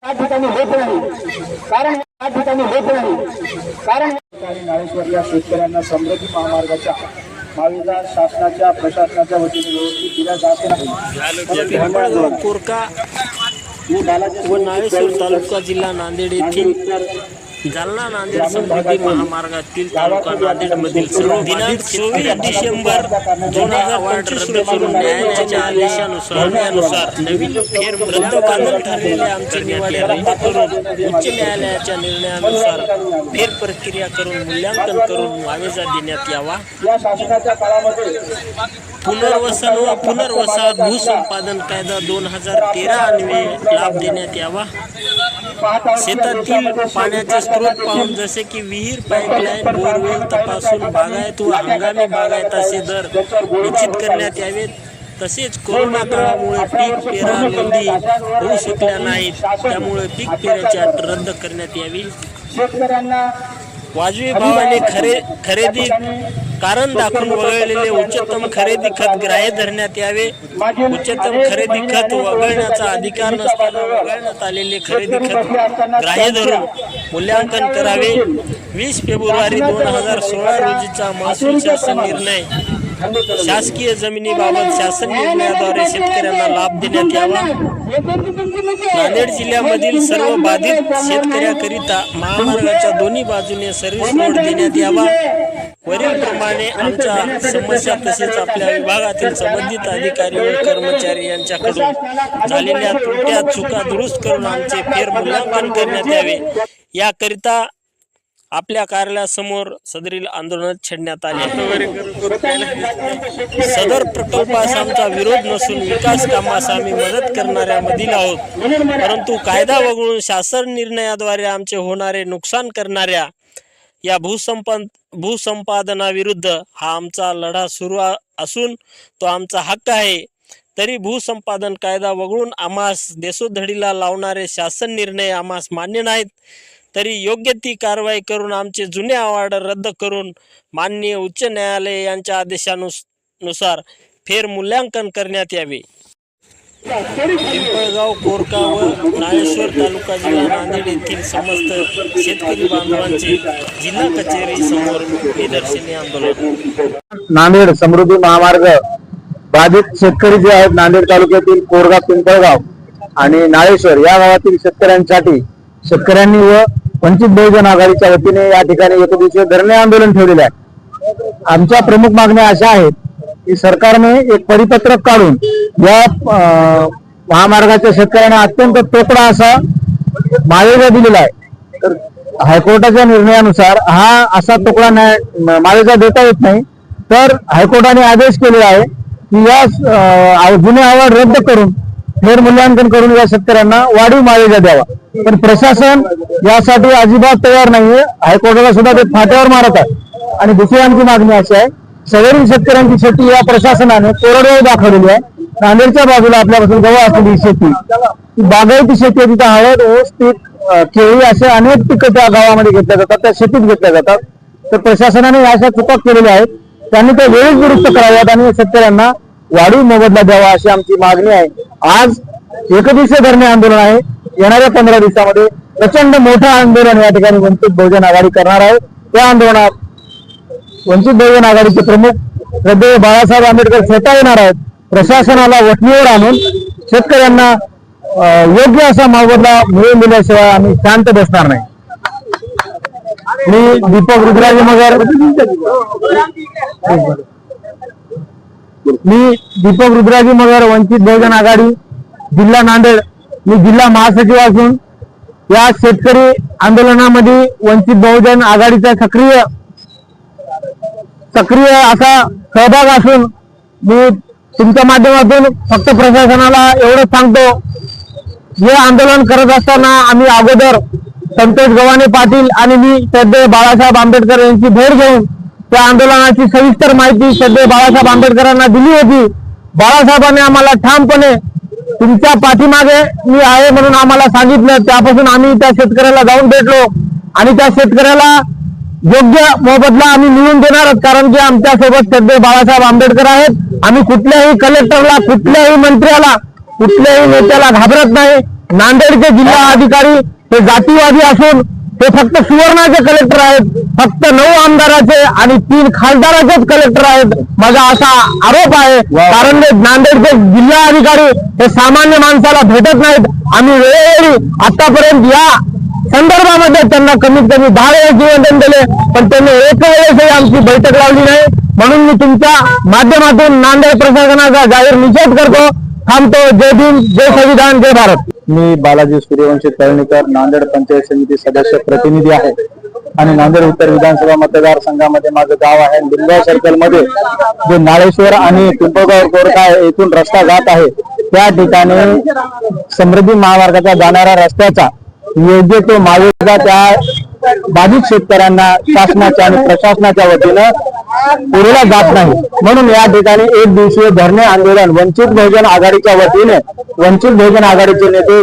त्या ठिकाणी होत नाही, कारण त्या ठिकाणी होत नाही, कारण नाळेश्वर या शेतकऱ्यांना समृद्धी महामार्गाच्या महाविकास शासनाच्या प्रशासनाच्या वतीने व्यवस्थित दिल्या जात नाही। कोरका व नाळेश्वर तालुका जिल्हा नांदेड येथील जालना नांदेड समृद्धी महामार्गातील तालुका नांदेड मधील सर्व दिनांक 24 डिसेंबर 2025 रद्द करून न्यायालयाच्या आदेशानुसार नवीन फेर रद्द करून ठरलेले आमचे निवाडे रद्द करून उच्च न्यायालयाच्या निर्णयानुसार फेर प्रक्रिया करून मूल्यांकन करून मावेजा देण्यात यावा। या शासनाच्या काळामध्ये पुनर्वसन व पुनर्वसाहत भूसंपादन कायदा 2013 अन्वये लाभ देण्यात यावा। शेतातील पाण्याचे स्रोत पाहून जसे की विहीर, पाईपलाईन, बोरवेल तपासून बागायत व हंगामी बागायताचे दर निश्चित करण्यात यावेत। तसेच कोरोना काळामुळे पीक पेरा नोंदी होऊ शकल्या नाहीत, त्यामुळे पीक पेराची अट रद्द करण्यात यावी। शेतकऱ्यांना वाजवी भावाने खरेदी कारण दाखवून वगळलेले उच्चतम खरेदी खत ग्राह्य धरण्यात यावे। उच्चतम खरेदी खत वगळण्याचा अधिकार नसताना वगळण्यात आलेले खरेदी खत ग्राह्य धरून मूल्यांकन करावे। 20 फेब्रुवारी 2016 रोजीचा महसूल शासन निर्णय शासकीय जमिनीबाबत शासन निर्णयाद्वारे शेतकऱ्यांना लाभ देण्यात यावा। नांदेड जिल्ह्यामधील सर्व बाधित शेतकऱ्याकरिता महामार्गाच्या दोन्ही बाजूने सर्व्हिस रोड देण्यात यावा। वरील प्रमाणे आमच्या समस्या तसेच आपल्या विभागातील संबंधित अधिकारी व कर्मचारी यांच्याकडून झालेल्या त्रुट्या चुका दुरुस्त करून आमचे फेर मूल्यांकन करण्यात यावे। याकरिता आपल्या कार्यालयासमोर सदरील आंदोलन छेडण्यात आले आहे। सदर प्रकल्पास आमचा विरोध नसून विकास कामास आम्ही मदत करणाऱ्या मधील आहोत, परंतु कायदा वगळून शासन निर्णयाद्वारे आमचे होणारे नुकसान करणाऱ्या या भूसंपादनाविरुद्ध हा आमचा लढा सुरू असून तो आमचा हक्क आहे। तरी भूसंपादन कायदा वगळून आम्हास देशोधडीला लावणारे शासन निर्णय आम्हास मान्य नाहीत, तरी योग्य ती कारवाई करून आमचे जुने अवॉर्ड रद्द करून माननीय उच्च न्यायालय यांच्या आदेशानुसार फेर मूल्यांकन करण्यात यावे। पिंपळगाव, कोरका व नाळेश्वर तालुका जिल्हा नांदेड येथील समस्त शेतकरी बांधवांचे जिल्हा कचेरी समोर निदर्शनी आंदोलन। नांदेड समृद्धी महामार्ग बाधित शेतकरी जे आहेत नांदेड तालुक्यातील कोरगा, पिंपळगाव आणि नाळेश्वर या गावातील शेतकऱ्यांसाठी शेतकऱ्यांनी व वंचित बहुजन आघाडीच्या वतीने या ठिकाणी एकदिवसीय धरणे आंदोलन ठेवलेले आहे। आमच्या प्रमुख मागण्या अशा आहेत की सरकारने एक परिपत्रक काढून या महामार्गाच्या शेतकऱ्यांना अत्यंत तोकडा असा मावेजा दिलेला आहे। तर हायकोर्टाच्या निर्णयानुसार हा असा तोकडा मावेजा देता येत नाही, तर हायकोर्टाने आदेश केलेला आहे की या जुने अहवाल रद्द करून फेर मूल्यांकन करून या शेतकऱ्यांना वाढीव मावेजा द्यावा। पण प्रशासन यासाठी अजिबात तयार नाहीये, हायकोर्टाला सुद्धा ते फाट्यावर मारत आहे। आणि दुसरी आमची मागणी अशी आहे, सगळी शेतकऱ्यांची शेती या प्रशासनाने कोरडवाहू दाखवलेली आहे। नांदेडच्या बाजूला आपल्यापासून जवळ असलेली शेती बागायती शेती आहे, तिथं हळद, ऊस पीक, केळी असे अनेक पिकं त्या गावामध्ये घेतल्या जातात, त्या शेतीत घेतल्या जातात। तर प्रशासनाने अशा चुका केलेल्या आहेत, त्यांनी त्या वेळीच दुरुस्त कराव्यात आणि शेतकऱ्यांना वाढीव मोबदला द्यावा अशी आमची मागणी आहे। आज एकदिवसीय धरणे आंदोलन आहे, येणाऱ्या 15 दिवसामध्ये प्रचंड मोठं आंदोलन या ठिकाणी वंचित बहुजन आघाडी करणार आहे। त्या आंदोलनात वंचित बहुजन आघाडीचे प्रमुख श्रद्धेय बाळासाहेब आंबेडकर स्वतः येणार आहेत। प्रशासनाला वठणीवर आणून शेतकऱ्यांना योग्य असा मोबदला मिळवून दिल्याशिवाय आम्ही शांत बसणार नाही। मी दीपक रुद्राजी मगर वंचित बहुजन आघाडी जिल्हा नांदेड, मी जिल्हा महासचिव असून या शेतकरी आंदोलनामध्ये वंचित बहुजन आघाडीचा सक्रिय असा सहभाग असून मी तुमच्या माध्यमातून फक्त प्रशासनाला एवढं सांगतो, हे आंदोलन करत असताना आम्ही अगोदर संतोष गव्हाणे पाटील आणि मी श्रद्धेय बाळासाहेब आंबेडकर यांची भेट घेऊन त्या आंदोलनाची सविस्तर माहिती श्रद्धेय बाळासाहेब आंबेडकरांना दिली होती। बाळासाहेबांनी आम्हाला ठामपणे तुमच्या पाठीमागे मी आहे म्हणून आम्हाला सांगितलं। त्यापासून आम्ही त्या शेतकऱ्याला जाऊन भेटलो आणि त्या शेतकऱ्याला योग्य मोबदला आम्ही मिळवून देणार आहोत, कारण की आमच्या सोबत श्रद्धेय बाळासाहेब आंबेडकर आहेत। आम्ही कुठल्याही कलेक्टरला, कुठल्याही मंत्र्याला, कुठल्याही नेत्याला घाबरत नाही। नांदेडचे जिल्हा अधिकारी हे जातीवादी असून ते फक्त सुवर्णाचे कलेक्टर आहेत, फक्त 9 आमदाराचे आणि 3 खासदाराचेच कलेक्टर आहेत, माझा असा आरोप आहे. कारण नांदेडचे जिल्हा अधिकारी हे सामान्य माणसाला भेटत नाहीत. आम्ही वेळोवेळी आतापर्यंत या संदर्भामध्ये त्यांना कमीत कमी 10 वेळेस निवेदन दिले, पण त्यांनी एक वेळेसही आमची बैठक लावली नाही. म्हणून मी तुमच्या माध्यमातून नांदेड प्रशासनाचा जाहीर निषेध करतो. थांबतो. जय भीम, जय संविधान, जय भारत. मी बालाजी सूर्यवंशी तळणीकर, नांदेड पंचायत समिती सदस्य प्रतिनिधी आहे आणि नांदेड उत्तर विधानसभा मतदारसंघामध्ये माझं गाव आहे. लिंगाव सर्कल मध्ये जे नाळेश्वर आणि पिंपळगाव कोरका येथून रस्ता जात आहे त्या ठिकाणी समृद्धी महामार्गाचा जाणाऱ्या रस्त्याचा योग्य तो मावेजा त्या बाधित शेतकऱ्यांना शासनाच्या आणि प्रशासनाच्या वतीनं पुरवला जात नाही. म्हणून या ठिकाणी एक दिवसीय धरणे आंदोलन वंचित बहुजन आघाडीच्या वतीने वंचित बहुजन आघाडीचे नेते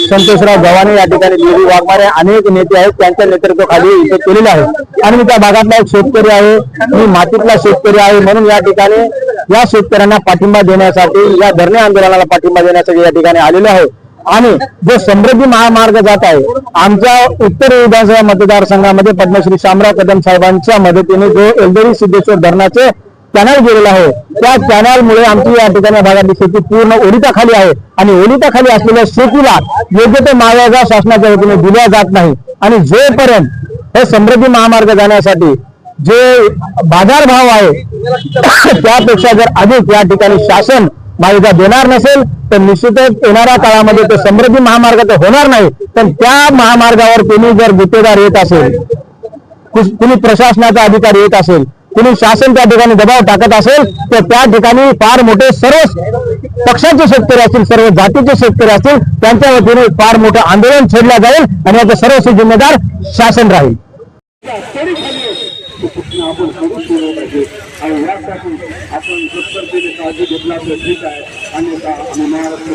संतोषराव गव्हाणे या ठिकाणी देवी वाघमारे अनेक नेते आहेत त्यांच्या नेतृत्वाखाली इथे केलेले आहे. आणि मी त्या भागातला एक शेतकरी आहे, मी मातीतला शेतकरी आहे. म्हणून या ठिकाणी या शेतकऱ्यांना पाठिंबा देण्यासाठी या धरणे आंदोलनाला पाठिंबा देण्यासाठी या ठिकाणी आलेलो आहे. आणि जो समृद्धी महामार्ग जात आहे आमच्या उत्तर विधानसभा मतदारसंघामध्ये पद्मश्री शामराव कदम साहेबांच्या मदतीने जो एलदरी सिद्धेश्वर धरणाचे कॅनल गेलेला आहे त्या कॅनलमुळे आमची या ठिकाणी भागातली शेती पूर्ण ओलिताखाली आहे आणि ओलिताखाली असलेल्या शेतीला योग्य तो मावेजा शासनाच्या वतीने दिला जात नाही. आणि जोपर्यंत हे समृद्धी महामार्ग जाण्यासाठी जे बाजारभाव आहे त्यापेक्षा जर अधिक या ठिकाणी शासन मावेजा देणार नसेल तर निश्चितच येणाऱ्या काळामध्ये तो समृद्धी महामार्ग तर होणार नाही. पण त्या महामार्गावर कोणी जर गुत्तेदार येत असेल, कुणी प्रशासनाचा अधिकारी येत असेल, कुणी शासन त्या ठिकाणी दबाव टाकत असेल तर त्या ठिकाणी फार मोठे सर्व पक्षाचे शेतकरी असतील, सर्व जातीचे शेतकरी असतील त्यांच्या वतीने फार मोठं आंदोलन छेडलं जाईल आणि याचा सर्वस्वी जिम्मेदार शासन राहील. आपण करू शकलो पाहिजे आणि यासाठी आपण सत्परतेने काळजी घेतला तर ठीक आहे. अन्यथा आम्ही महाराष्ट्र